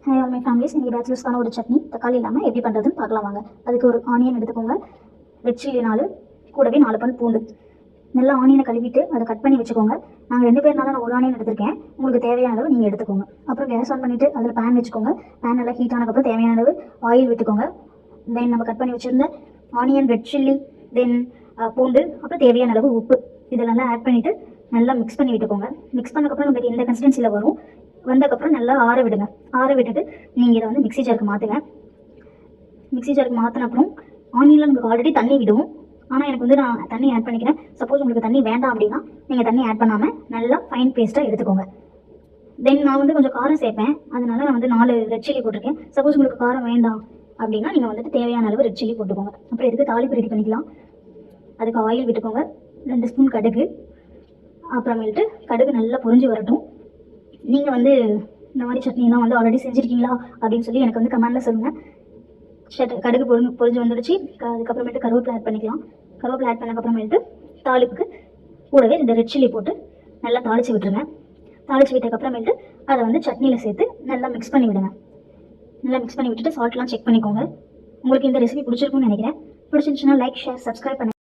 Hi all my families. இன்றைக்கி பேச்சுலர்ஸ்க்கான ஒரு சட்னி தக்காளி இல்லாமல் எப்படி பண்ணுறதுன்னு பார்க்கலாம் வாங்க. அதுக்கு ஒரு ஆனியன் எடுத்துக்கோங்க, ரெட் சில்லி 4, கூடவே 4 பல் பூண்டு. நல்லா ஆனியனை கழுவிட்டு அதை கட் பண்ணி வச்சுக்கோங்க. நாங்கள் 2 பேர்னால நான் ஒரு ஆனியன் எடுத்திருக்கேன், உங்களுக்கு தேவையான அளவு நீங்கள் எடுத்துக்கோங்க. அப்புறம் கேஸ் ஆன் பண்ணிவிட்டு அதில் பேன் வச்சுக்கோங்க. பேன் நல்லா ஹீட் ஆனதுக்கப்புறம் தேவையான அளவு ஆயில் விட்டுக்கோங்க. தென் நம்ம கட் பண்ணி வச்சுருந்த ஆனியன், ரெட் சில்லி, தென் பூண்டு, அப்புறம் தேவையான அளவு உப்பு இதெல்லாம் ஆட் பண்ணிவிட்டு நல்லா மிக்ஸ் பண்ணி விட்டுக்கோங்க. மிக்ஸ் பண்ணக்கப்புறம் நம்மளுக்கு இந்த கன்சிஸ்டன்சியில் வரும். வந்ததுக்கப்புறம் நல்லா ஆற விடுங்க. ஆற விட்டுட்டு நீங்கள் இதை வந்து மிக்ஸி ஜாருக்கு மாற்றுங்க. மிக்ஸி ஜாருக்கு மாற்றின அப்புறம் ஆனியனில் உங்களுக்கு ஆல்ரெடி தண்ணி விடும். ஆனால் எனக்கு வந்து நான் தண்ணி ஆட் பண்ணிக்கிறேன். சப்போஸ் உங்களுக்கு தண்ணி வேண்டாம் அப்படின்னா நீங்கள் தண்ணி ஆட் பண்ணாமல் நல்லா ஃபைன் பேஸ்ட்டாக எடுத்துக்கோங்க. தென் நான் வந்து கொஞ்சம் காரம் சேர்ப்பேன், அதனால நான் வந்து 4 ரெட் சில்லி போட்டிருக்கேன். சப்போஸ் உங்களுக்கு காரம் வேண்டாம் அப்படின்னா நீங்கள் வந்துட்டு தேவையான அளவு ரெட் சில்லி போட்டுக்கோங்க. அப்புறம் இதுக்கு தாளிப்பு ரெடி பண்ணிக்கலாம். அதுக்கு ஆயில் விட்டுக்கோங்க, 2 ஸ்பூன் கடுகு. அப்புறமேட்டு கடுகு நல்லா பொரிஞ்சு வரட்டும். நீங்கள் வந்து இந்த மாதிரி சட்னிலாம் வந்து ஆல்ரெடி செஞ்சுருக்கீங்களா அப்படின்னு சொல்லி எனக்கு வந்து கமெண்டில் சொல்லுங்கள். கடுகு பொரிஞ்சு வந்துடுச்சு. அதுக்கப்புறமேட்டு கருவேப்பிலை ஆட் பண்ணிக்கலாம். கருவேப்பிலை ஆட் பண்ணக்கப்புறமேட்டு தாளிப்புக்கு கூடவே 2 ரெட் சில்லி போட்டு நல்லா தாளித்து விட்டுருங்க. தாளித்து விட்டதுக்கப்புறமேட்டு அதை வந்து சட்னியில் சேர்த்து நல்லா மிக்ஸ் பண்ணி விடுங்க. நல்லா மிக்ஸ் பண்ணி விட்டுட்டு சால்ட்லாம் செக் பண்ணிக்கோங்க. உங்களுக்கு இந்த ரெசிபி பிடிச்சிருக்குன்னு நினைக்கிறேன். பிடிச்சிருந்துச்சுன்னா லைக், ஷேர், சப்ஸ்கிரைப் பண்ணுங்கள்.